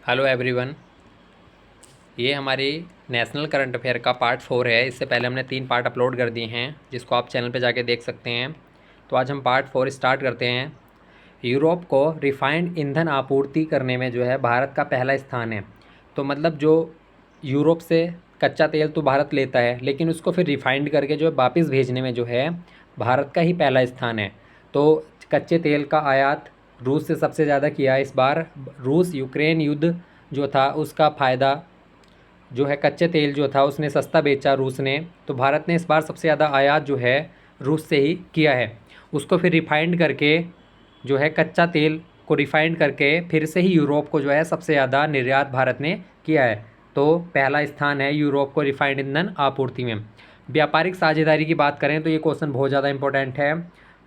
Hello everyone. ये हमारी national current affair का पार्ट 4 है। इससे पहले हमने 3 पार्ट अपलोड कर दिए हैं जिसको आप चैनल पे जाके देख सकते हैं। तो आज हम पार्ट 4 स्टार्ट करते हैं। यूरोप को रिफाइंड ईंधन आपूर्ति करने में जो है भारत का पहला स्थान है। तो मतलब जो यूरोप से कच्चा तेल तो भारत लेता है, लेकिन उसको फिर रिफाइंड करके जो है वापस भेजने में जो है भारत का ही पहला स्थान है। तो कच्चे तेल का आयात रूस से सबसे ज़्यादा किया है इस बार। रूस यूक्रेन युद्ध जो था उसका फ़ायदा जो है, कच्चे तेल जो था उसने सस्ता बेचा रूस ने, तो भारत ने इस बार सबसे ज़्यादा आयात जो है रूस से ही किया है। उसको फिर रिफाइंड करके जो है कच्चा तेल को रिफाइंड करके फिर से ही यूरोप को जो है सबसे ज़्यादा निर्यात भारत ने किया है। तो पहला स्थान है यूरोप को रिफाइंड ईंधन आपूर्ति में। व्यापारिक साझेदारी की बात करें तो ये क्वेश्चन बहुत ज़्यादा इंपॉर्टेंट है।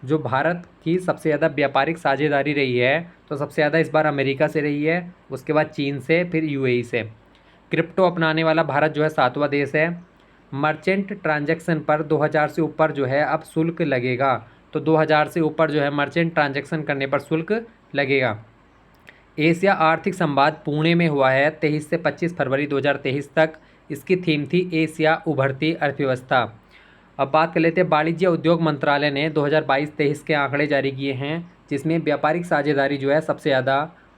जो भारत की सबसे ज़्यादा व्यापारिक साझेदारी रही है तो सबसे ज़्यादा इस बार अमेरिका से रही है, उसके बाद चीन से, फिर यूएई से। क्रिप्टो अपनाने वाला भारत जो है 7वां देश है। मर्चेंट ट्रांजैक्शन पर 2000 से ऊपर जो है अब शुल्क लगेगा। तो 2000 से ऊपर जो है मर्चेंट ट्रांजैक्शन करने पर शुल्क लगेगा। एशिया आर्थिक संवाद पुणे में हुआ है 23 से 25 फरवरी 2023 तक। इसकी थीम थी एशिया उभरती अर्थव्यवस्था। अब बात कर लेते हैं, वाणिज्य उद्योग मंत्रालय ने 2022-23 के आंकड़े जारी किए हैं, जिसमें व्यापारिक साझेदारी जो है सबसे ज़्यादा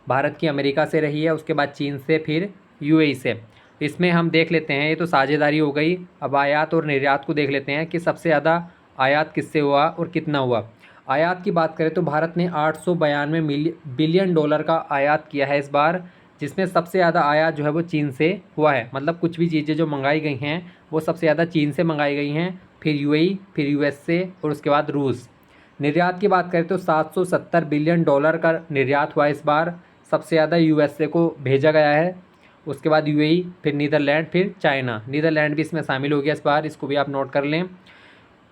भारत की अमेरिका से रही है, उसके बाद चीन से, फिर यूएई से। इसमें हम देख लेते हैं, ये तो साझेदारी हो गई। अब आयात और निर्यात को देख लेते हैं कि सबसे ज़्यादा आयात किससे हुआ और कितना हुआ। आयात की बात करें तो भारत ने 892 बिलियन डॉलर का आयात किया है इस बार, जिसमें सबसे ज़्यादा आयात जो है वो चीन से हुआ है। मतलब कुछ भी चीज़ें जो मंगाई गई हैं वो सबसे ज़्यादा चीन से मंगाई गई हैं, फिर यूएई, फिर यूएसए और उसके बाद रूस। निर्यात की बात करें तो 770 बिलियन डॉलर का निर्यात हुआ इस बार। सबसे ज़्यादा यूएसए को भेजा गया है, उसके बाद यूएई, फिर नीदरलैंड, फिर चाइना। नीदरलैंड भी इसमें शामिल हो गया इस बार, इसको भी आप नोट कर लें।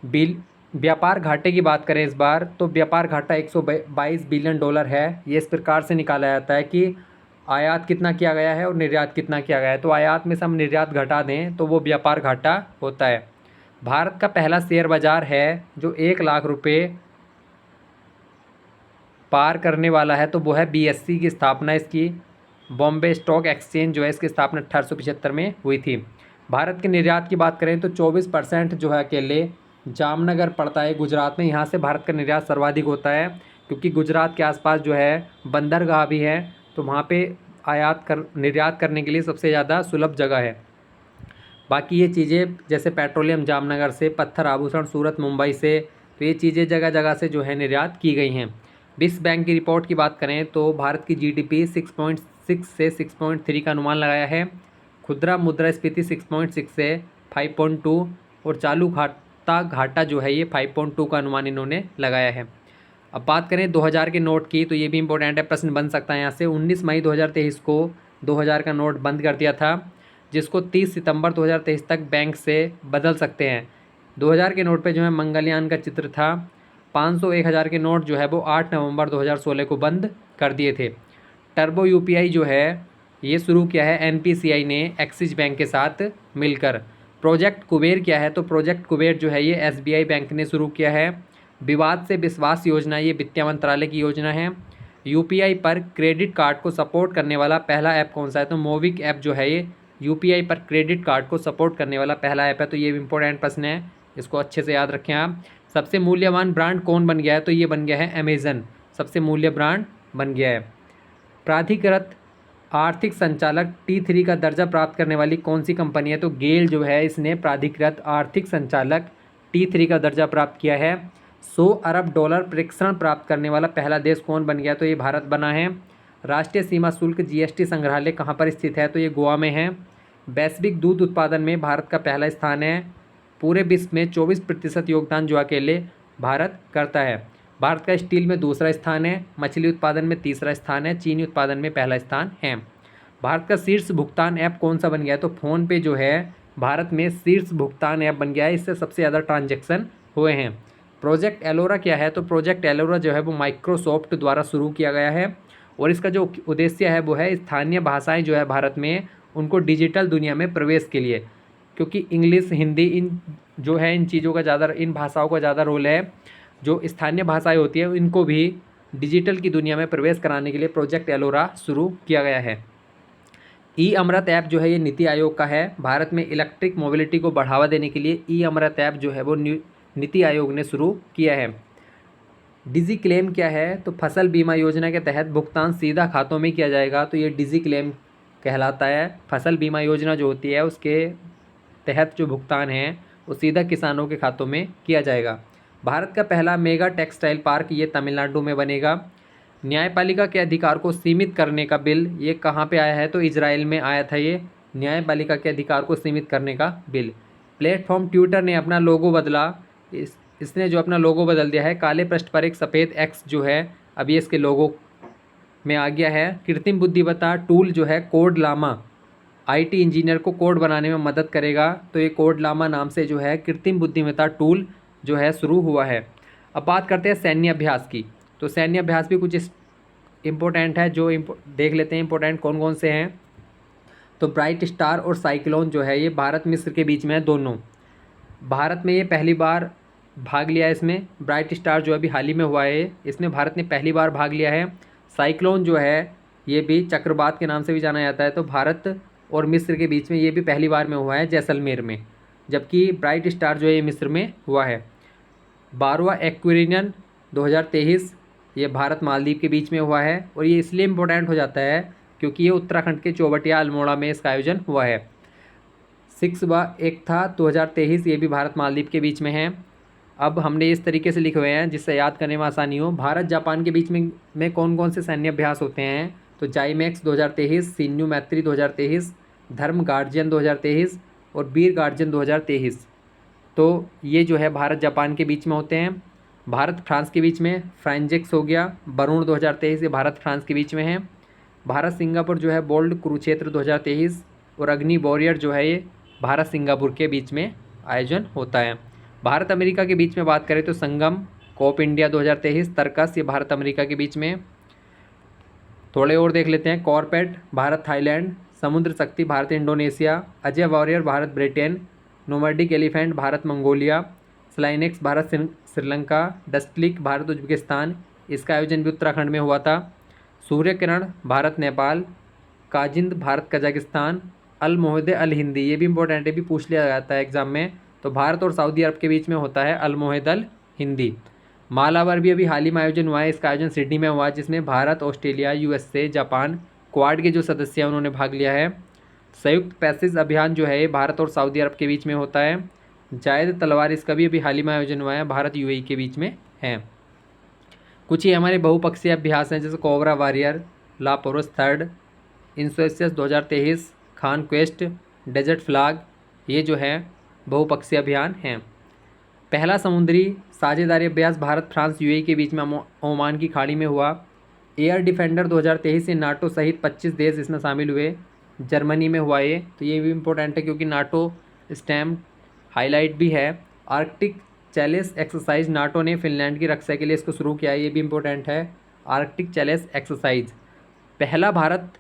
बिल व्यापार घाटे की बात करें इस बार तो व्यापार घाटा 122 बिलियन डॉलर है। ये इस प्रकार से निकाला जाता है कि आयात कितना किया गया है और निर्यात कितना किया गया है। तो आयात में से हम निर्यात घटा दें तो वो व्यापार घाटा होता है। भारत का पहला शेयर बाजार है जो 1 लाख रुपए पार करने वाला है, तो वो है बीएससी की स्थापना इसकी। बॉम्बे स्टॉक एक्सचेंज जो है इसकी स्थापना 1875 में हुई थी। भारत के निर्यात की बात करें तो 24% जो है अकेले जामनगर पड़ता है गुजरात में। यहाँ से भारत का निर्यात सर्वाधिक होता है, क्योंकि गुजरात के आसपास जो है बंदरगाह भी है, तो वहाँ पे निर्यात करने के लिए सबसे ज़्यादा सुलभ जगह है। बाकी ये चीज़ें जैसे पेट्रोलियम जामनगर से, पत्थर आभूषण सूरत मुंबई से, तो ये चीज़ें जगह जगह से जो है निर्यात की गई हैं। विश्व बैंक की रिपोर्ट की बात करें तो भारत की जीडीपी 6.6 से 6.3 का अनुमान लगाया है। खुदरा मुद्रास्फीति 6.6 से 5.2 और चालू खाता घाटा जो है ये 5.2 का अनुमान इन्होंने लगाया है। अब बात करें 2000 के नोट की, तो ये भी इंपॉर्टेंट है, प्रश्न बन सकता है यहाँ से। 19 मई 2023 को 2000 का नोट बंद कर दिया था, जिसको 30 सितंबर 2023 तक बैंक से बदल सकते हैं। 2000 के नोट पे जो है मंगलयान का चित्र था। 500, 1000 के नोट जो है वो 8 नवंबर 2016 को बंद कर दिए थे। टर्बो यूपीआई जो है ये शुरू किया है एनपीसीआई ने एक्सिस बैंक के साथ मिलकर। प्रोजेक्ट कुबेर क्या है, तो प्रोजेक्ट कुबेर जो है ये एसबीआई बैंक ने शुरू किया है। विवाद से विश्वास योजना ये वित्त मंत्रालय की योजना है। यूपीआई पर क्रेडिट कार्ड को सपोर्ट करने वाला पहला ऐप कौन सा है, तो मोविक ऐप जो है ये यूपीआई पर क्रेडिट कार्ड को सपोर्ट करने वाला पहला ऐप है। तो ये इंपॉर्टेंट प्रश्न है, इसको अच्छे से याद रखें आप। सबसे मूल्यवान ब्रांड कौन बन गया है, तो ये बन गया है अमेज़न, सबसे मूल्य ब्रांड बन गया है। प्राधिकृत आर्थिक संचालक T3 का दर्जा प्राप्त करने वाली कौन सी कंपनी है, तो गेल जो है इसने प्राधिकृत आर्थिक संचालक T3 का दर्जा प्राप्त किया है। 100 अरब डॉलर प्रेषण प्राप्त करने वाला पहला देश कौन बन गया, तो ये भारत बना है। राष्ट्रीय सीमा शुल्क जीएसटी संग्रहालय कहाँ पर स्थित है, तो ये गोवा में है। वैश्विक दूध उत्पादन में भारत का पहला स्थान है। पूरे विश्व में 24% योगदान जो अकेले भारत करता है। भारत का स्टील में दूसरा स्थान है, मछली उत्पादन में तीसरा स्थान है, चीनी उत्पादन में पहला स्थान है। भारत का शीर्ष भुगतान ऐप कौन सा बन गया है, तो फ़ोन पे जो है भारत में शीर्ष भुगतान ऐप बन गया है, इससे सबसे ज़्यादा ट्रांजैक्शन हुए हैं। प्रोजेक्ट एलोरा क्या है, तो प्रोजेक्ट एलोरा जो है वो माइक्रोसॉफ्ट द्वारा शुरू किया गया है, और इसका जो उद्देश्य है वो है स्थानीय भाषाएं जो है भारत में उनको डिजिटल दुनिया में प्रवेश के लिए, क्योंकि इंग्लिश, हिंदी इन जो है इन चीज़ों का ज़्यादा, इन भाषाओं का ज़्यादा रोल है। जो स्थानीय भाषाएं होती हैं इनको भी डिजिटल की दुनिया में प्रवेश कराने के लिए प्रोजेक्ट एलोरा शुरू किया गया है। ई अमृत ऐप जो है ये नीति आयोग का है। भारत में इलेक्ट्रिक मोबिलिटी को बढ़ावा देने के लिए ई अमृत ऐप जो है वो नीति आयोग ने शुरू किया है। डिजी क्लेम क्या है? तो फसल बीमा योजना के तहत भुगतान सीधा खातों में किया जाएगा, तो ये डिजी क्लेम कहलाता है। फसल बीमा योजना जो होती है उसके तहत जो भुगतान है वो सीधा किसानों के खातों में किया जाएगा। भारत का पहला मेगा टेक्सटाइल पार्क ये तमिलनाडु में बनेगा। न्यायपालिका के अधिकार को सीमित करने का बिल ये कहाँ पे आया है? तो इजराइल में आया था ये न्यायपालिका के अधिकार को सीमित करने का बिल। प्लेटफॉर्म ट्विटर ने अपना लोगो बदला। इसने जो अपना लोगो बदल दिया है, काले पृष्ठ पर एक सफ़ेद एक्स जो है अभी इसके लोगो में आ गया है। कृत्रिम बुद्धिमत्ता टूल जो है कोड लामा आईटी इंजीनियर को कोड बनाने में मदद करेगा, तो ये कोड लामा नाम से जो है कृत्रिम बुद्धिमत्ता टूल जो है शुरू हुआ है। अब बात करते हैं सैन्य अभ्यास की। तो सैन्य अभ्यास भी कुछ इम्पोर्टेंट है, जो देख लेते हैं इम्पोर्टेंट कौन कौन से हैं। तो ब्राइट स्टार और साइक्लोन जो है ये भारत मिस्र के बीच में है दोनों। भारत में ये पहली बार भाग लिया है इसमें। ब्राइट स्टार जो अभी हाल ही में हुआ है इसमें भारत ने पहली बार भाग लिया है। साइक्लोन जो है ये भी चक्रवात के नाम से भी जाना जाता है, तो भारत और मिस्र के बीच में ये भी पहली बार में हुआ है जैसलमेर में, जबकि ब्राइट स्टार जो है ये मिस्र में हुआ है। 12वां एक्वेरियन 2023 ये भारत मालदीव के बीच में हुआ है, और ये इसलिए इम्पोर्टेंट हो जाता है क्योंकि ये उत्तराखंड के चौबटिया अल्मोड़ा में इसका आयोजन हुआ है। 6वां एक था 2023 ये भी भारत मालदीव के बीच में है। अब हमने इस तरीके से लिखे हुए हैं जिससे याद करने में आसानी हो। भारत जापान के बीच में कौन कौन से सैन्य अभ्यास होते हैं? तो जाइमैक्स 2023, सिन्यू मैत्री 2023, धर्म गार्जियन 2023 और वीर गार्जियन 2023। तो ये जो है भारत जापान के बीच में होते हैं। भारत फ्रांस के बीच में फ्रांजेक्स हो गया। वरुण 2023 ये भारत फ्रांस के बीच में है। भारत सिंगापुर जो है बोल्ड कुरुक्षेत्र 2023, और अग्नि वॉरियर जो है ये भारत सिंगापुर के बीच में आयोजन होता है। भारत अमेरिका के बीच में बात करें तो संगम, कोप इंडिया 2023, तर्कस ये भारत अमेरिका के बीच में। थोड़े और देख लेते हैं। कॉर्पेट भारत थाईलैंड, समुद्र शक्ति Bharat Indonesia, Ajay warrior Bharat Britain, nomadic elephant Bharat Mongolia, SLINEX Bharat Sri Lanka, डस्टलिक Bharat Uzbekistan, इसका आयोजन भी उत्तराखंड में हुआ था। सूर्य किरण भारत नेपाल, काजिंद भारत कजाकिस्तान, अल मोहदे अल हिंदी ये भी इंपॉर्टेंट है, भी पूछ लिया जाता है एग्जाम में, तो भारत और सऊदी अरब के बीच में होता है अल मोहद अल हिंदी। मालावर भी अभी हाल ही में आयोजन हुआ है, इसका आयोजन सिडनी में हुआ जिसमें Bharat, Australia, USA, Japan, quad के जो सदस्य हैं उन्होंने भाग लिया है। संयुक्त पैसेज अभियान जो है ये भारत और सऊदी अरब के बीच में होता है। जायद तलवार इसका भी अभी हाल ही में आयोजन हुआ है, भारत यूएई के बीच में है। कुछ ही हमारे बहुपक्षीय अभ्यास हैं जैसे कोबरा वॉरियर, लापोरस थर्ड, इंसोसियस 2023, खान क्वेस्ट, डेजर्ट फ्लैग, ये जो है बहुपक्षीय अभियान हैं। पहला समुद्री साझेदारी अभ्यास भारत फ्रांस यूएई के बीच में ओमान की खाड़ी में हुआ। एयर डिफेंडर 2023 से नाटो सहित 25 देश इसमें शामिल हुए, जर्मनी में हुआ ये, तो ये भी इम्पोर्टेंट है क्योंकि नाटो स्टैम्प हाईलाइट भी है। आर्कटिक चैलेंज एक्सरसाइज नाटो ने फिनलैंड की रक्षा के लिए इसको शुरू किया है, ये भी इम्पोर्टेंट है। आर्कटिक चैलेंज एक्सरसाइज पहला भारत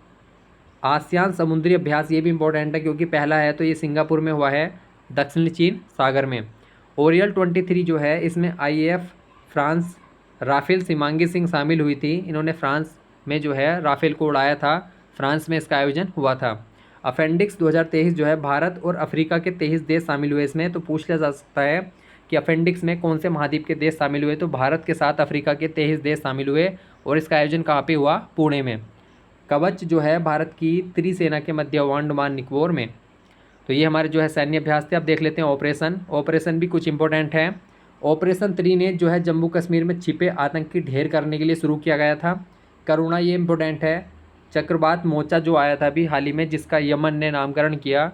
आसियान समुद्री अभ्यास, ये भी इम्पोर्टेंट है क्योंकि पहला है तो ये सिंगापुर में हुआ है, दक्षिण चीन सागर में। ओरियल 23 जो है इसमें आईएएफ फ्रांस राफेल सीमांगी सिंह शामिल हुई थी, इन्होंने फ्रांस में जो है राफेल को उड़ाया था, फ्रांस में इसका आयोजन हुआ था। अपेंडिक्स 2023 जो है भारत और अफ्रीका के 23 देश शामिल हुए इसमें, तो पूछ लिया जा सकता है कि अपेंडिक्स में कौन से महाद्वीप के देश शामिल हुए, तो भारत के साथ अफ्रीका के 23 देश शामिल हुए, और इसका आयोजन कहाँ पे हुआ? पुणे में। कवच जो है भारत की त्रिसेना के मध्य अंडमान निकोबार में। तो ये हमारे जो है सैन्य अभ्यास थे। अब देख लेते हैं ऑपरेशन भी कुछ इंपॉर्टेंट है। ऑपरेशन त्रिनेत्र जो है जम्मू कश्मीर में छिपे आतंकी ढेर करने के लिए शुरू किया गया था। करुणा ये इंपॉर्टेंट है। चक्रवात मोचा जो आया था अभी हाल ही में, जिसका यमन ने नामकरण किया,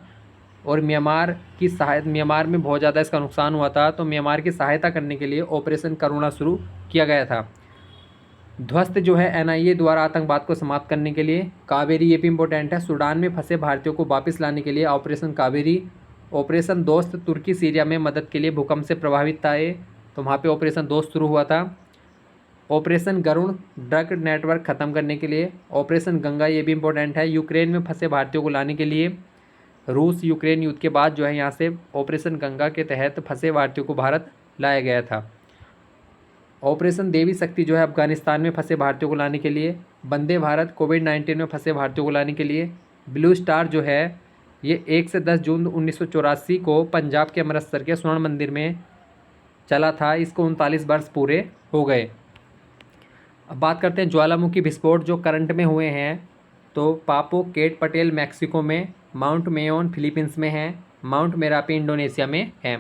और म्यांमार में बहुत ज़्यादा इसका नुकसान हुआ था, तो म्यांमार की सहायता करने के लिए ऑपरेशन करुणा शुरू किया गया था। ध्वस्त जो है एनआईए द्वारा आतंकवाद को समाप्त करने के लिए। कावेरी ये भी इंपॉर्टेंट है, सूडान में फंसे भारतीयों को वापस लाने के लिए ऑपरेशन कावेरी। ऑपरेशन दोस्त तुर्की सीरिया में मदद के लिए भूकंप से प्रभावित था ये, तो वहाँ पे ऑपरेशन दोस्त शुरू हुआ था। ऑपरेशन गरुण ड्रग नेटवर्क ख़त्म करने के लिए। ऑपरेशन गंगा ये भी इंपॉर्टेंट है, यूक्रेन में फंसे भारतीयों को लाने के लिए। रूस यूक्रेन युद्ध के बाद जो है यहाँ से ऑपरेशन गंगा के तहत फंसे भारतीयों को भारत लाया गया था। ऑपरेशन देवी शक्ति जो है अफगानिस्तान में फंसे भारतीयों को लाने के लिए। वंदे भारत कोविड-19 में फंसे भारतीयों को लाने के लिए। ब्लू स्टार जो है ये 1 से 10 जून 1984 को पंजाब के अमृतसर के स्वर्ण मंदिर में चला था। इसको 39 वर्ष पूरे हो गए। अब बात करते हैं ज्वालामुखी विस्फोट जो करंट में हुए हैं। तो पापो केट पटेल मैक्सिको में, माउंट मेयोन फिलीपींस में है, माउंट मेरापी इंडोनेशिया में है।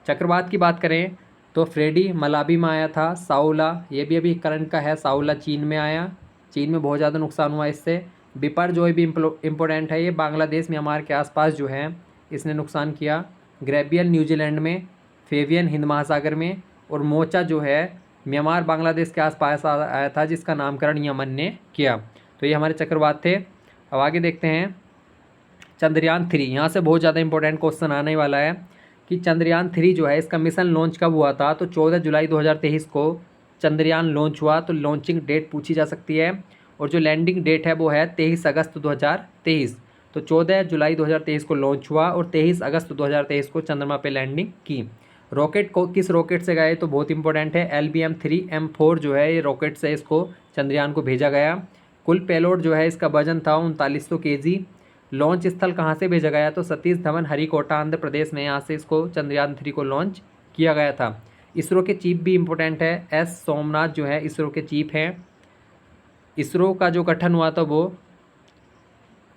चक्रवात की बात करें तो फ्रेडी मलाबी में आया था। साउला ये भी अभी करंट का है, साउला चीन में आया, चीन में बहुत ज़्यादा नुकसान हुआ इससे। बिपर जो भी इम्पोर्टेंट है, ये बांग्लादेश म्यांमार के आसपास जो है इसने नुकसान किया। ग्रेबियल न्यूजीलैंड में, फेवियन हिंद महासागर में, और मोचा जो है म्यांमार बांग्लादेश के आसपास आया था जिसका नामकरण यमन ने किया। तो ये हमारे चक्रवात थे। अब आगे देखते हैं चंद्रयान 3। यहाँ से बहुत ज़्यादा इंपॉर्टेंट क्वेश्चन आने वाला है कि चंद्रयान 3 जो है इसका मिशन लॉन्च कब हुआ था। तो 14 जुलाई 2023 को चंद्रयान लॉन्च हुआ। तो लॉन्चिंग डेट पूछी जा सकती है। और जो लैंडिंग डेट है वो है 23 अगस्त 2023। तो 14 जुलाई 2023 को लॉन्च हुआ और 23 अगस्त 2023 को चंद्रमा पे लैंडिंग की। रॉकेट को किस रॉकेट से गए तो बहुत इंपॉर्टेंट है, LBM-3M4 जो है ये रॉकेट से इसको चंद्रयान को भेजा गया। कुल पेलोड जो है इसका वजन था 3900 kg। लॉन्च स्थल कहाँ से भेजा गया तो सतीश धवन हरिकोटा आंध्र प्रदेश में, यहाँ से इसको चंद्रयान 3 को लॉन्च किया गया था। इसरो के चीफ भी इम्पोर्टेंट है, एस सोमनाथ जो है इसरो के चीफ हैं। इसरो का जो गठन हुआ था वो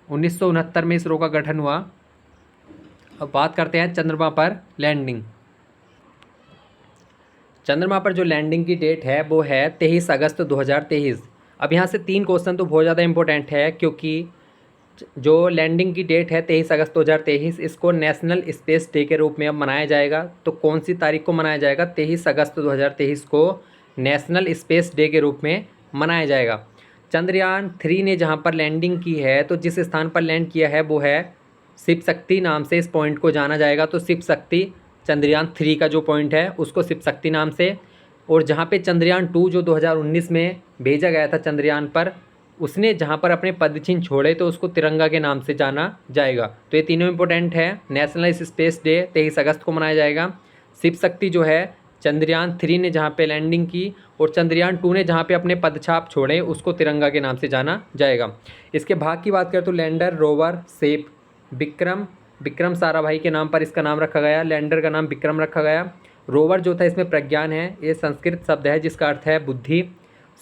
1969 में इसरो का गठन हुआ। अब बात करते हैं चंद्रमा पर लैंडिंग। चंद्रमा पर जो लैंडिंग की डेट है वो है 23 अगस्त 2023। अब यहाँ से 3 क्वेश्चन तो बहुत ज़्यादा इंपॉर्टेंट है क्योंकि जो लैंडिंग की डेट है 23 अगस्त 2023, इसको नेशनल स्पेस डे के रूप में अब मनाया जाएगा। तो कौन सी तारीख को मनाया जाएगा, 23 अगस्त 2023 को नेशनल स्पेस डे के रूप में मनाया जाएगा। चंद्रयान 3 ने जहाँ पर लैंडिंग की है तो जिस स्थान पर लैंड किया है वो है शिव शक्ति नाम से इस पॉइंट को जाना जाएगा। तो शिव शक्ति चंद्रयान 3 का जो पॉइंट है उसको शिव शक्ति नाम से। और जहाँ पे चंद्रयान 2 जो 2019 में भेजा गया था चंद्रयान पर, उसने जहाँ पर अपने पदचिन्ह छोड़े तो उसको तिरंगा के नाम से जाना जाएगा। तो ये तीनों इंपॉर्टेंट है। नेशनल स्पेस डे 23 अगस्त को मनाया जाएगा। शिव शक्ति जो है चंद्रयान 3 ने जहाँ पे लैंडिंग की, और चंद्रयान 2 ने जहाँ पे अपने पदछाप छोड़े उसको तिरंगा के नाम से जाना जाएगा। इसके भाग की बात करें तो लैंडर, रोवर, सेप, विक्रम साराभाई के नाम पर इसका नाम रखा गया। लैंडर का नाम विक्रम रखा गया। रोवर जो था इसमें प्रज्ञान है, ये संस्कृत शब्द है जिसका अर्थ है बुद्धि।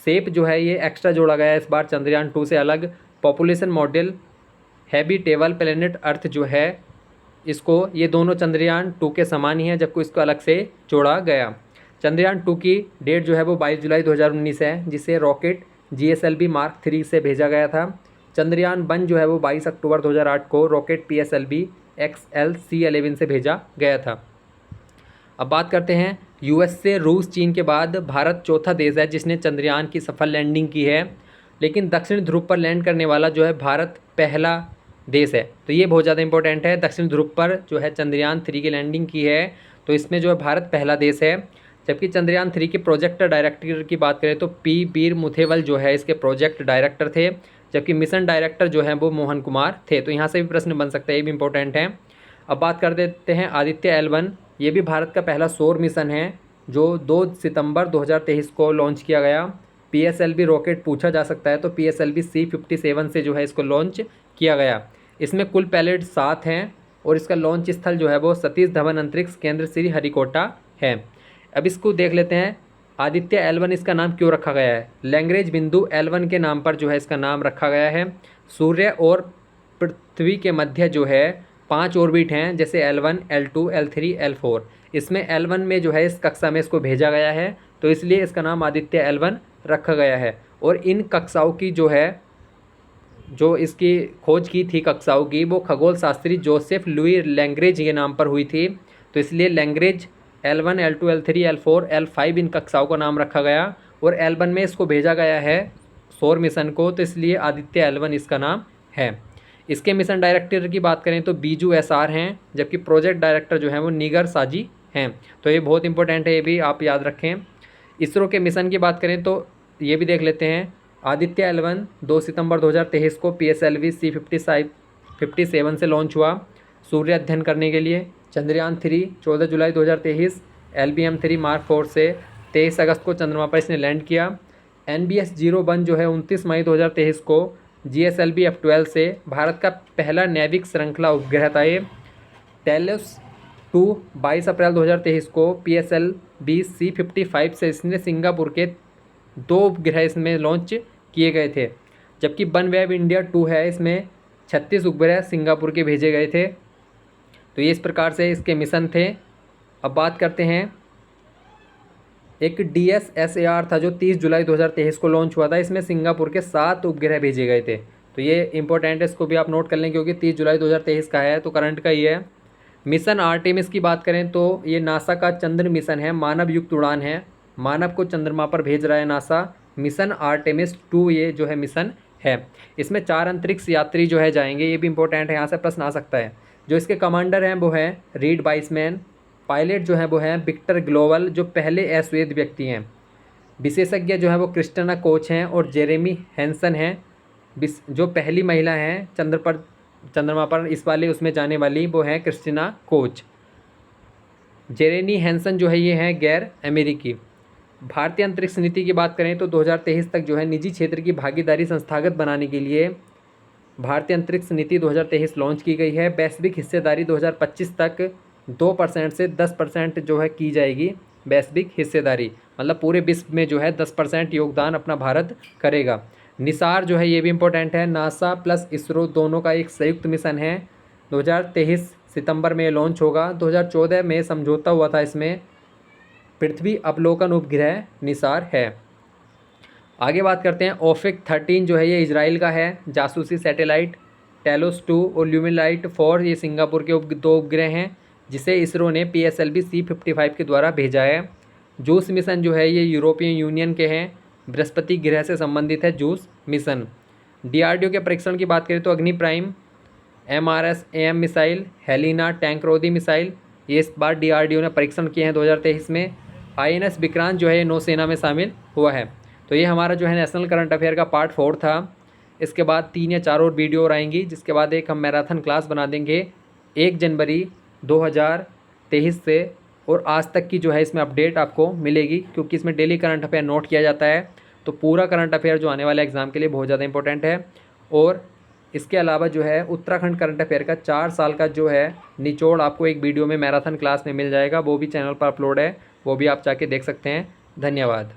सेप जो है ये एक्स्ट्रा जोड़ा गया है इस बार चंद्रयान 2 से अलग। Population model, habitable planet earth जो है इसको, ये दोनों चंद्रयान 2 के समान ही है जबकि इसको अलग से जोड़ा गया। चंद्रयान 2 की डेट जो है वो 22 जुलाई 2019 है, जिसे रॉकेट GSLV Mark 3 से भेजा गया था। चंद्रयान 1 जो है वो 22 अक्टूबर 2008 को रॉकेट PSLV XLC-11 से भेजा गया था। अब बात करते हैं US से रूस, चीन के बाद भारत चौथा देश है जिसने चंद्रयान की सफल लैंडिंग की है। लेकिन दक्षिण ध्रुव पर लैंड करने वाला जो है भारत पहला देश है। तो ये बहुत ज़्यादा इंपॉर्टेंट है। दक्षिण ध्रुव पर जो है चंद्रयान 3 की लैंडिंग की है तो इसमें जो है भारत पहला देश है। जबकि चंद्रयान 3 के प्रोजेक्ट डायरेक्टर की बात करें तो P वीर मुथेवल जो है इसके प्रोजेक्ट डायरेक्टर थे, जबकि मिशन डायरेक्टर जो है वो मोहन कुमार थे। तो यहाँ से भी प्रश्न बन सकता है, ये भी इंपॉर्टेंट है। अब बात कर देते हैं आदित्य L1। ये भी भारत का पहला सौर मिशन है जो 2 सितंबर 2023 को लॉन्च किया गया। PSLV रॉकेट पूछा जा सकता है तो PSLV C-57 से जो है इसको लॉन्च किया गया। इसमें कुल पैलेट 7 हैं और इसका लॉन्च स्थल जो है वो सतीश धवन अंतरिक्ष केंद्र श्री हरिकोटा है। अब इसको देख लेते हैं, आदित्य L1 इसका नाम क्यों रखा गया है। लैग्रेंज बिंदु L1 के नाम पर जो है इसका नाम रखा गया है। सूर्य और पृथ्वी के मध्य जो है 5 ऑर्बिट हैं, जैसे L1, L2, L3, L4। इसमें L1 में जो है इस कक्षा में इसको भेजा गया है तो इसलिए इसका नाम आदित्य L1 रखा गया है। और इन कक्षाओं की जो इसकी खोज की थी कक्षाओं की, वो खगोल शास्त्री जोसेफ लुई लैग्रेंज के नाम पर हुई थी। तो इसलिए Lagrange L1, L2, L3, L4, L5 इन कक्षाओं का नाम रखा गया। और L1 में इसको भेजा गया है सौर मिशन को, तो इसलिए आदित्य L1 इसका नाम है। इसके मिशन डायरेक्टर की बात करें तो बीजू SR हैं, जबकि प्रोजेक्ट डायरेक्टर जो हैं वो निगर साजी हैं। तो ये बहुत इंपॉर्टेंट है, ये भी आप याद रखें। इसरो के मिशन की बात करें तो ये भी देख लेते हैं। आदित्य L1 2 सितंबर 2023 को PSLV C-57 से लॉन्च हुआ सूर्य अध्ययन करने के लिए। चंद्रयान 3 14 जुलाई 2023 LBM-3 Mark 4 से 23 अगस्त को चंद्रमा पर इसने लैंड किया। NBS-01 जो है 29 मई 2023 को GSLV F12 से। भारत का पहला नैविक श्रृंखला उपग्रह था ये। टेलस 2 22 अप्रैल 2023 को PSLV C55 से इसने सिंगापुर के 2 उपग्रह इसमें लॉन्च किए गए थे। जबकि OneWeb India 2 है, इसमें 36 उपग्रह सिंगापुर के भेजे गए थे। तो ये इस प्रकार से इसके मिशन थे। अब बात करते हैं, एक DSSAR था जो 30 जुलाई 2023 को लॉन्च हुआ था। इसमें सिंगापुर के 7 उपग्रह भेजे गए थे। तो ये इंपॉर्टेंट है, इसको भी आप नोट कर लें क्योंकि 30 जुलाई 2023 का है, तो करंट का ये है। मिशन आर्टेमिस की बात करें तो ये नासा का चंद्र मिशन है, मानव युक्त उड़ान है, मानव को चंद्रमा पर भेज रहा है नासा। मिशन आर्टेमिस 2 ये जो है मिशन है। इसमें 4 अंतरिक्ष यात्री जो है जाएंगे, ये भी इंपॉर्टेंट है, यहाँ से प्रश्न आ सकता है। जो इसके कमांडर हैं वो हैं रीड वाइसमैन। पायलट जो है वो हैं विक्टर ग्लोवल, जो पहले अश्वेत व्यक्ति हैं। विशेषज्ञ जो है वो क्रिस्टिना कोच हैं और जेरेमी हैंसन हैं, जो पहली महिला हैं चंद्रमा पर इस वाले उसमें जाने वाली, वो है क्रिस्टिना कोच। जेरेमी हैंसन जो है ये हैं गैर अमेरिकी। भारतीय अंतरिक्ष नीति की बात करें तो 2023 तक जो है निजी क्षेत्र की भागीदारी संस्थागत बनाने के लिए भारतीय अंतरिक्ष नीति 2023 लॉन्च की गई है। वैश्विक हिस्सेदारी 2025 तक 2% से 10% जो है की जाएगी। वैश्विक हिस्सेदारी मतलब पूरे विश्व में जो है 10% योगदान अपना भारत करेगा। निसार जो है ये भी इम्पोर्टेंट है, नासा प्लस इसरो दोनों का एक संयुक्त मिशन है। 2023 सितंबर में लॉन्च होगा। 2014 में समझौता हुआ था, इसमें पृथ्वी अवलोकन उपग्रह निसार है। आगे बात करते हैं, ओफिक 13 जो है ये इजराइल का है, जासूसी सैटेलाइट। टेलोस 2 और ल्यूमिनाइट 4 ये सिंगापुर के 2 उपग्रह हैं, जिसे इसरो ने PSLV C55 के द्वारा भेजा है। जूस मिशन जो है ये यूरोपियन यूनियन के हैं, बृहस्पति ग्रह से संबंधित है जूस मिशन। DRDO के परीक्षण की बात करें तो Agni prime, MRSAM missile, Helina टैंकरोधी मिसाइल, ये इस बार DRDO ने परीक्षण किए हैं 2023 में। INS विक्रांत जो है नौसेना में शामिल हुआ है। तो ये हमारा जो है नेशनल करंट अफेयर का पार्ट 4 था। इसके बाद 3 या 4 और वीडियो और आएंगी, जिसके बाद एक हम मैराथन क्लास बना देंगे 1 जनवरी 2023 से, और आज तक की जो है इसमें अपडेट आपको मिलेगी, क्योंकि इसमें डेली करंट अफेयर नोट किया जाता है। तो पूरा करंट अफेयर जो आने वाले एग्ज़ाम के लिए बहुत ज़्यादा इंपॉर्टेंट है। और इसके अलावा जो है उत्तराखंड करंट अफेयर का 4 साल का जो है निचोड़ आपको एक वीडियो में मैराथन क्लास में मिल जाएगा, वो भी चैनल पर अपलोड है, वो भी आप जाके देख सकते हैं। धन्यवाद।